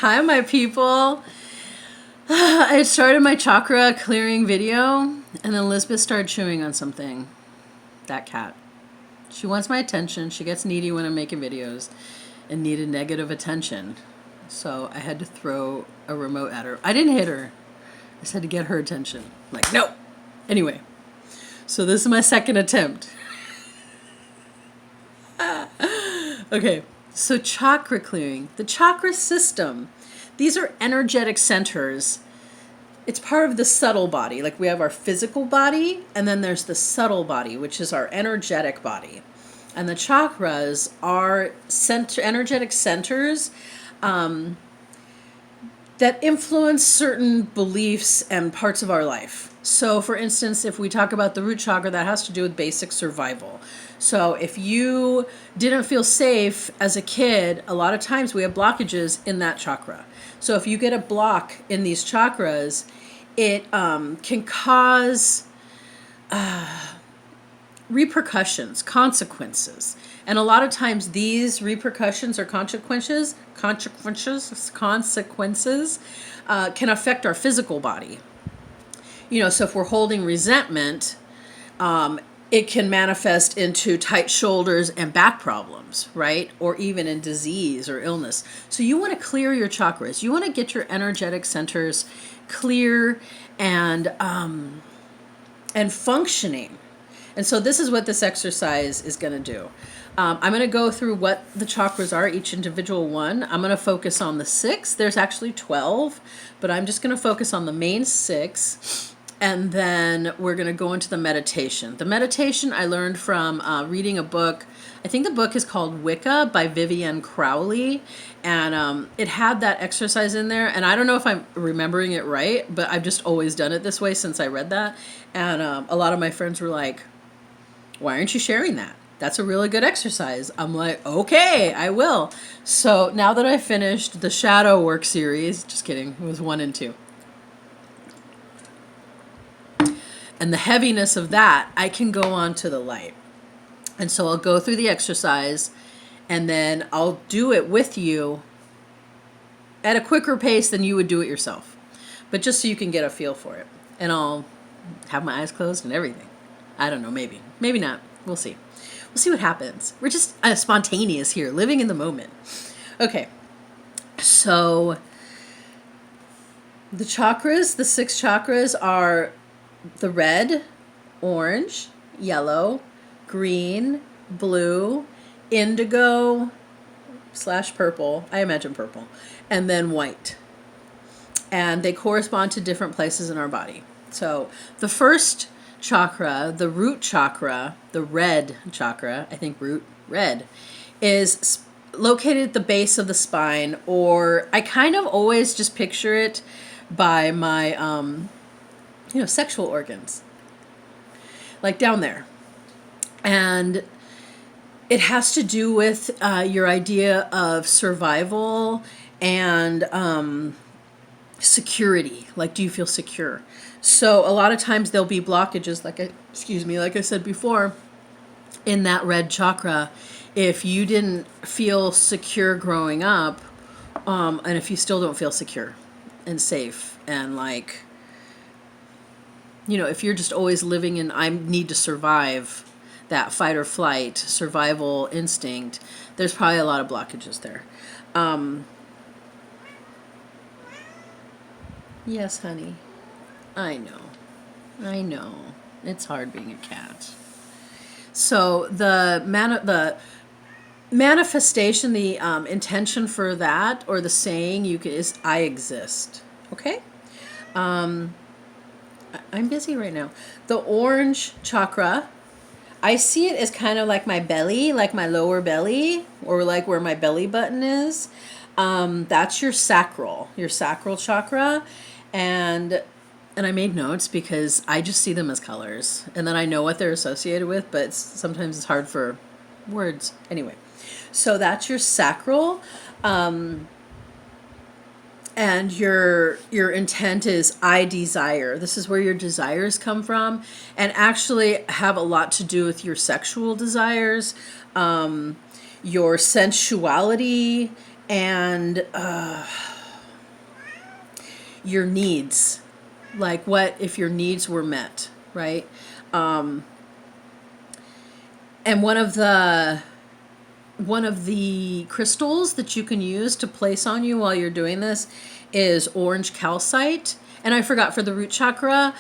Hi, my people. I started my chakra clearing video, and then Elizabeth started chewing on something. That cat. She wants my attention. She gets needy when I'm making videos and needed negative attention. So I had to throw a remote at her. I didn't hit her. I just had to get her attention. I'm like, no. Anyway, so this is my second attempt. Okay, so chakra clearing. The chakra system. These are energetic centers. It's part of the subtle body. Like we have our physical body, and then there's the subtle body, which is our energetic body. And the chakras are energetic centers that influence certain beliefs and parts of our life. So for instance, if we talk about the root chakra, that has to do with basic survival. So if you didn't feel safe as a kid, a lot of times we have blockages in that chakra. So if you get a block in these chakras, it can cause repercussions, consequences. And a lot of times these repercussions or consequences can affect our physical body. You know, so if we're holding resentment, it can manifest into tight shoulders and back problems, right? Or even in disease or illness. So you want to clear your chakras. You want to get your energetic centers clear and functioning. And so this is what this exercise is going to do. I'm going to go through what the chakras are, each individual one. I'm going to focus on the 6. There's actually 12, but I'm just going to focus on the main 6. And then we're going to go into the meditation. The meditation I learned from reading a book. I think the book is called Wicca by Vivienne Crowley. And it had that exercise in there. And I don't know if I'm remembering it right, but I've just always done it this way since I read that. And a lot of my friends were like, why aren't you sharing that? That's a really good exercise. I'm like, okay, I will. So now that I finished the shadow work series, just kidding, it was 1 and 2. And the heaviness of that, I can go on to the light. And so I'll go through the exercise and then I'll do it with you at a quicker pace than you would do it yourself. But just so you can get a feel for it. And I'll have my eyes closed and everything. I don't know, maybe. Maybe not. We'll see. We'll see what happens. We're just spontaneous here, living in the moment. Okay. So the chakras, the 6 chakras are the red, orange, yellow, green, blue, indigo / purple. I imagine purple. And then white. And they correspond to different places in our body. So the first chakra, the root chakra, the red chakra, I think red, is located at the base of the spine, or I kind of always just picture it by my sexual organs, like down there. And it has to do with your idea of survival and security. Like, do you feel secure? So a lot of times there'll be blockages, like I said before, in that red chakra. If you didn't feel secure growing up, and if you still don't feel secure and safe, and like, if you're just always living in I need to survive, that fight or flight survival instinct, there's probably a lot of blockages there. Yes, honey. I know. It's hard being a cat. So the manifestation, the intention for that, or the saying is I exist. Okay? I'm busy right now. The orange chakra, I see it as kind of like my belly, like my lower belly, or like where my belly button is. That's your sacral chakra. And I made notes because I just see them as colors. And then I know what they're associated with, but sometimes it's hard for words. Anyway, so that's your sacral. And your intent is I desire. This is where your desires come from, and actually have a lot to do with your sexual desires, your sensuality, and your needs. Like, what if your needs were met, right? And one of the crystals that you can use to place on you while you're doing this is orange calcite. And I forgot, for the root chakra,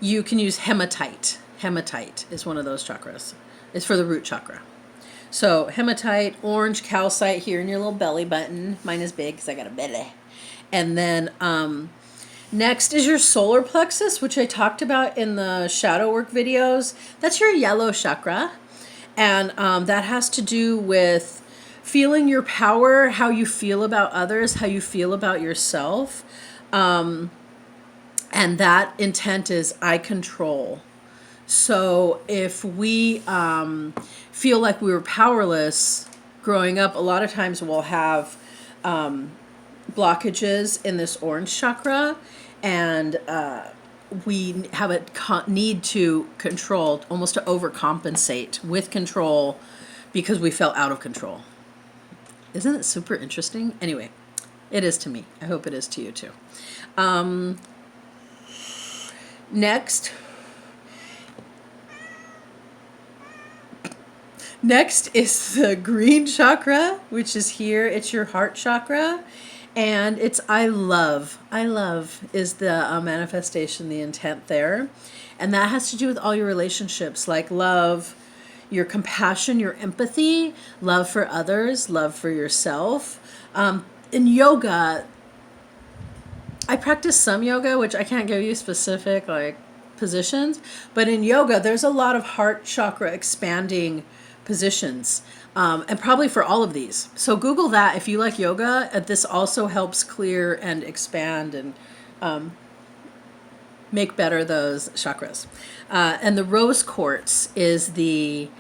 you can use hematite. Hematite is one of those chakras. It's for the root chakra. So hematite, orange calcite here in your little belly button. Mine is big because I got a belly. And then next is your solar plexus, which I talked about in the shadow work videos. That's your yellow chakra. And that has to do with feeling your power, how you feel about others, how you feel about yourself. And that intent is I control. So if we feel like we were powerless growing up, a lot of times we'll have blockages in this orange chakra, and we have a need to control, almost to overcompensate with control, because we felt out of control. Isn't it super interesting? Anyway, it is to me. I hope it is to you too. Next is the green chakra, which is here. It's your heart chakra. And it's I love is the manifestation, the intent there. And that has to do with all your relationships, like love, your compassion, your empathy, love for others, love for yourself. In yoga, I practice some yoga, which I can't give you specific like positions, but in yoga, there's a lot of heart chakra expanding positions. And probably for all of these. So Google that if you like yoga. This also helps clear and expand and make better those chakras. And the rose quartz is the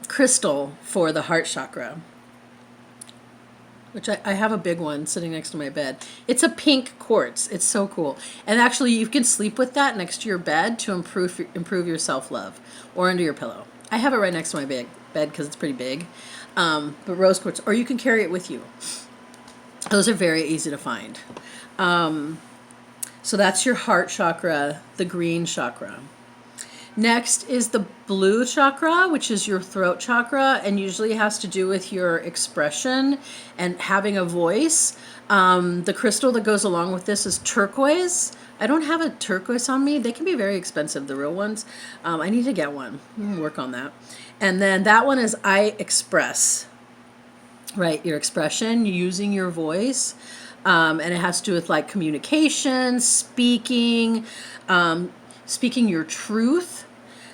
crystal for the heart chakra, which I have a big one sitting next to my bed. It's a pink quartz. It's so cool. And actually, you can sleep with that next to your bed to improve your self-love, or under your pillow. I have it right next to my bed because it's pretty big. But rose quartz, or you can carry it with you. Those are very easy to find. So that's your heart chakra, the green chakra. Next is the blue chakra, which is your throat chakra, and usually has to do with your expression and having a voice. The crystal that goes along with this is turquoise. I don't have a turquoise on me. They can be very expensive, the real ones. I need to get one. I'm gonna work on that. And then that one is I express, right? Your expression, using your voice. And it has to do with like communication, speaking your truth,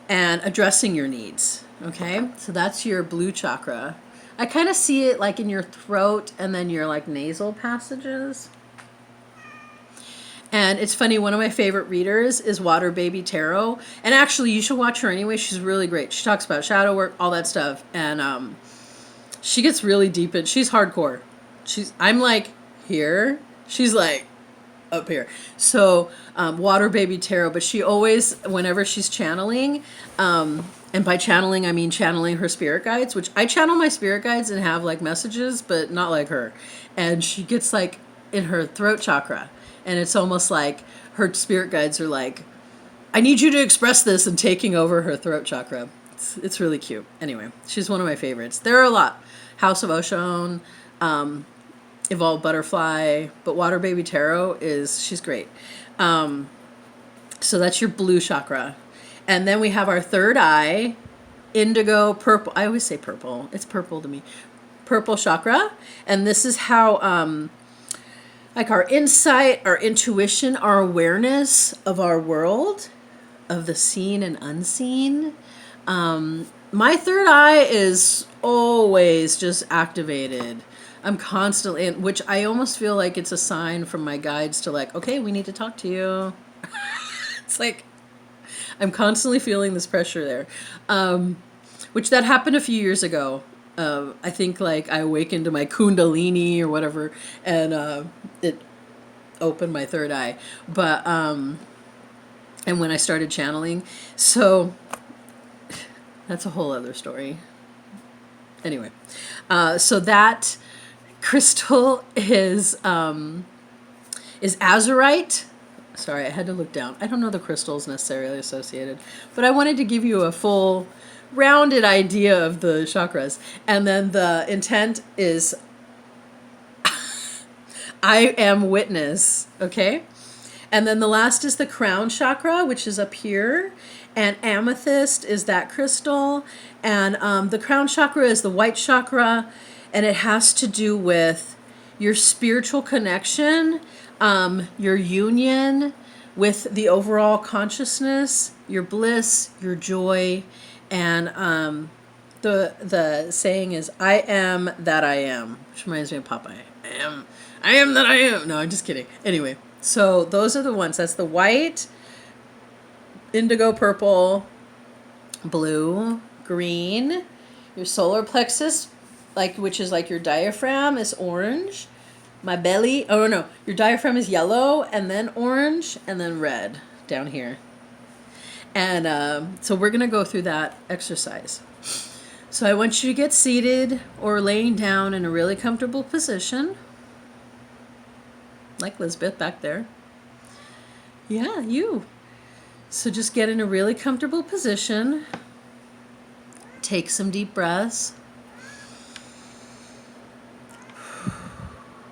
and addressing your needs. Okay, so that's your blue chakra. I kind of see it like in your throat and then your like nasal passages. And it's funny, one of my favorite readers is Water Baby Tarot. And actually, you should watch her anyway. She's really great. She talks about shadow work, all that stuff. And she gets really deep in. She's hardcore. I'm like here. She's like up here. So Water Baby Tarot. But she always, whenever she's channeling, and by channeling, I mean channeling her spirit guides, which I channel my spirit guides and have like messages, but not like her. And she gets like in her throat chakra. And it's almost like her spirit guides are like, I need you to express this, and taking over her throat chakra. It's really cute. Anyway, she's one of my favorites. There are a lot. House of Oshun, Evolved Butterfly, but Water Baby Tarot she's great. So that's your blue chakra. And then we have our third eye, indigo, purple. I always say purple. It's purple to me. Purple chakra. And this is how... like our insight, our intuition, our awareness of our world, of the seen and unseen. My third eye is always just activated. I'm constantly, which I almost feel like it's a sign from my guides to like, okay, we need to talk to you. It's like, I'm constantly feeling this pressure there. Which that happened a few years ago. I think like I awakened to my kundalini or whatever, and it opened my third eye. But and when I started channeling, so that's a whole other story. Anyway, so that crystal is is azurite. Sorry, I had to look down. I don't know the crystals necessarily associated, but I wanted to give you a full rounded idea of the chakras. And then the intent is I am witness, okay? And then the last is the crown chakra, which is up here. And amethyst is that crystal. And the crown chakra is the white chakra. And it has to do with your spiritual connection, your union with the overall consciousness, your bliss, your joy. And the saying is, I am that I am, which reminds me of Popeye. I am that I am. No, I'm just kidding. Anyway, so those are the ones. That's the white, indigo purple, blue, green. Your solar plexus, which is like your diaphragm, is orange. My belly, oh no, your diaphragm is yellow, and then orange, and then red down here. And so we're going to go through that exercise. So I want you to get seated or laying down in a really comfortable position. Like Lisbeth back there. Yeah, you. So just get in a really comfortable position. Take some deep breaths.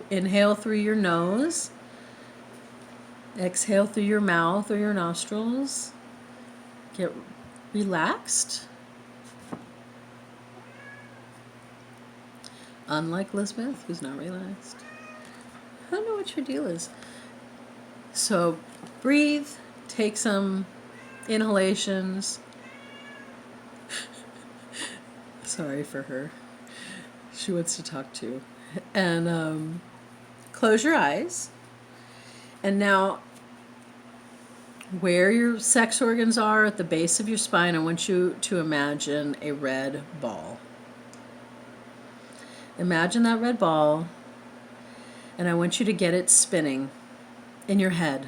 Inhale through your nose. Exhale through your mouth or your nostrils. Get relaxed. Unlike Lisbeth, who's not relaxed. I don't know what your deal is. So breathe, take some inhalations. Sorry for her. She wants to talk too. And close your eyes. And now, where your sex organs are at the base of your spine, I want you to imagine a red ball. Imagine that red ball. And I want you to get it spinning in your head.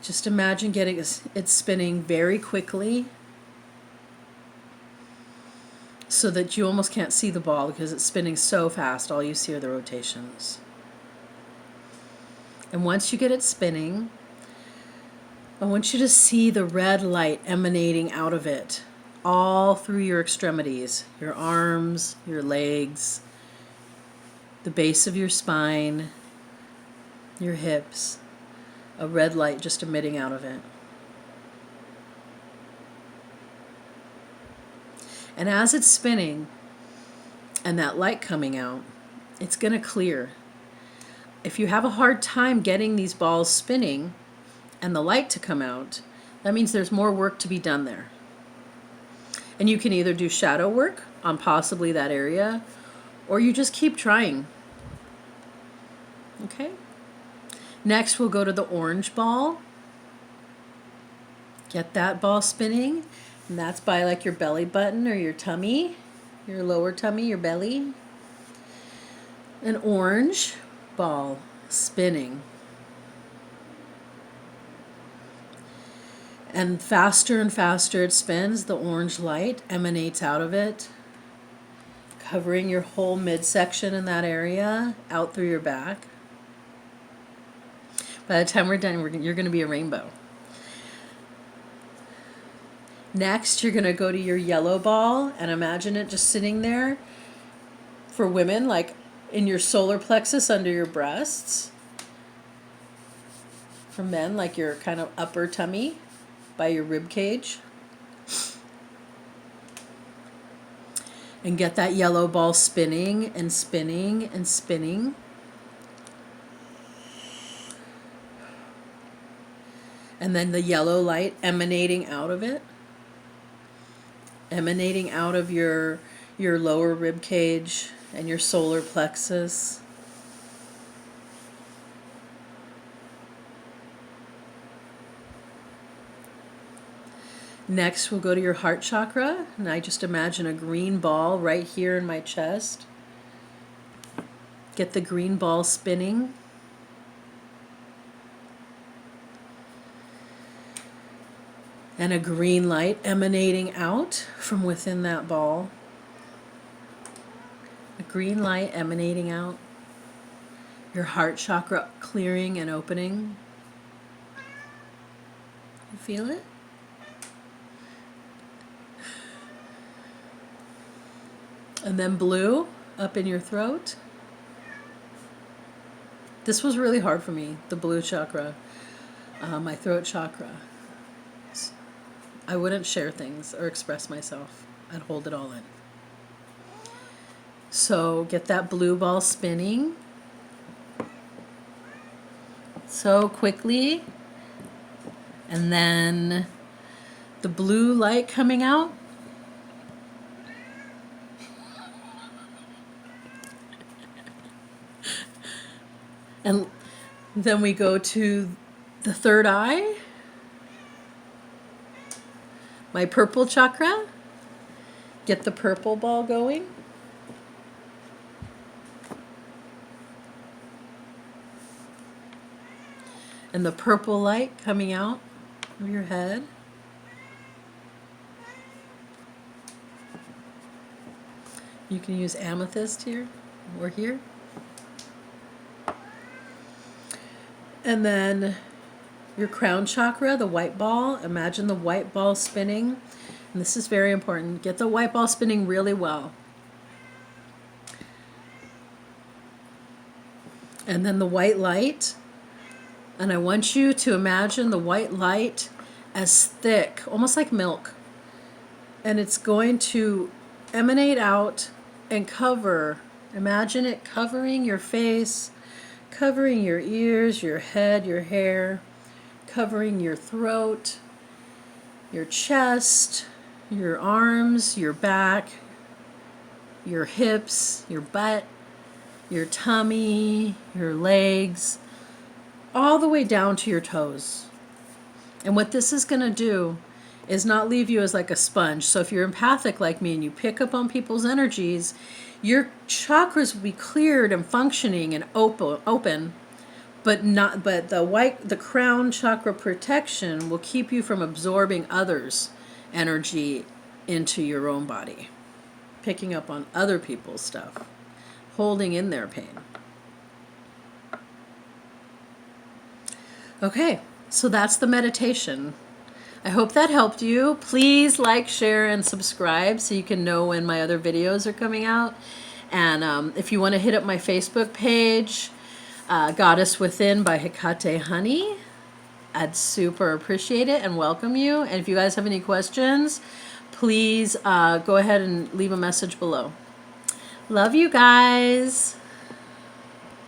Just imagine getting it spinning very quickly so that you almost can't see the ball because it's spinning so fast. All you see are the rotations. And once you get it spinning, I want you to see the red light emanating out of it all through your extremities, your arms, your legs, the base of your spine, your hips, a red light just emitting out of it. And as it's spinning and that light coming out, it's going to clear. If you have a hard time getting these balls spinning and the light to come out, that means there's more work to be done there. And you can either do shadow work on possibly that area, or you just keep trying. Okay? Next, we'll go to the orange ball. Get that ball spinning. And that's by like your belly button or your tummy, your lower tummy, your belly. An orange ball spinning. And faster and faster it spins, the orange light emanates out of it, covering your whole midsection in that area, out through your back. By the time we're done, you're going to be a rainbow. Next, you're going to go to your yellow ball and imagine it just sitting there for women, like in your solar plexus under your breasts. For men, like your kind of upper tummy by your rib cage. And get that yellow ball spinning and spinning and spinning. And then the yellow light emanating out of it. Emanating out of your lower rib cage and your solar plexus. Next, we'll go to your heart chakra, and I just imagine a green ball right here in my chest. Get the green ball spinning. And a green light emanating out from within that ball. A green light emanating out. Your heart chakra clearing and opening. You feel it? And then blue up in your throat. This was really hard for me, the blue chakra, my throat chakra. I wouldn't share things or express myself. I'd hold it all in. So get that blue ball spinning. So quickly. And then the blue light coming out. And then we go to the third eye, my purple chakra. Get the purple ball going. And the purple light coming out of your head. You can use amethyst here or here. And then your crown chakra, the white ball. Imagine the white ball spinning. And this is very important. Get the white ball spinning really well. And then the white light. And I want you to imagine the white light as thick, almost like milk. And it's going to emanate out and cover. Imagine it covering your face, covering your ears, your head, your hair, covering your throat, your chest, your arms, your back, your hips, your butt, your tummy, your legs, all the way down to your toes. And what this is going to do is not leave you as like a sponge. So if you're empathic like me and you pick up on people's energies, your chakras will be cleared and functioning and open, but the crown chakra protection will keep you from absorbing others' energy into your own body, picking up on other people's stuff, holding in their pain. Okay, so that's the meditation. I hope that helped you. Please like, share, and subscribe so you can know when my other videos are coming out. And if you want to hit up my Facebook page, Goddess Within by Hecate Honey, I'd super appreciate it and welcome you. And if you guys have any questions, please go ahead and leave a message below. Love you guys.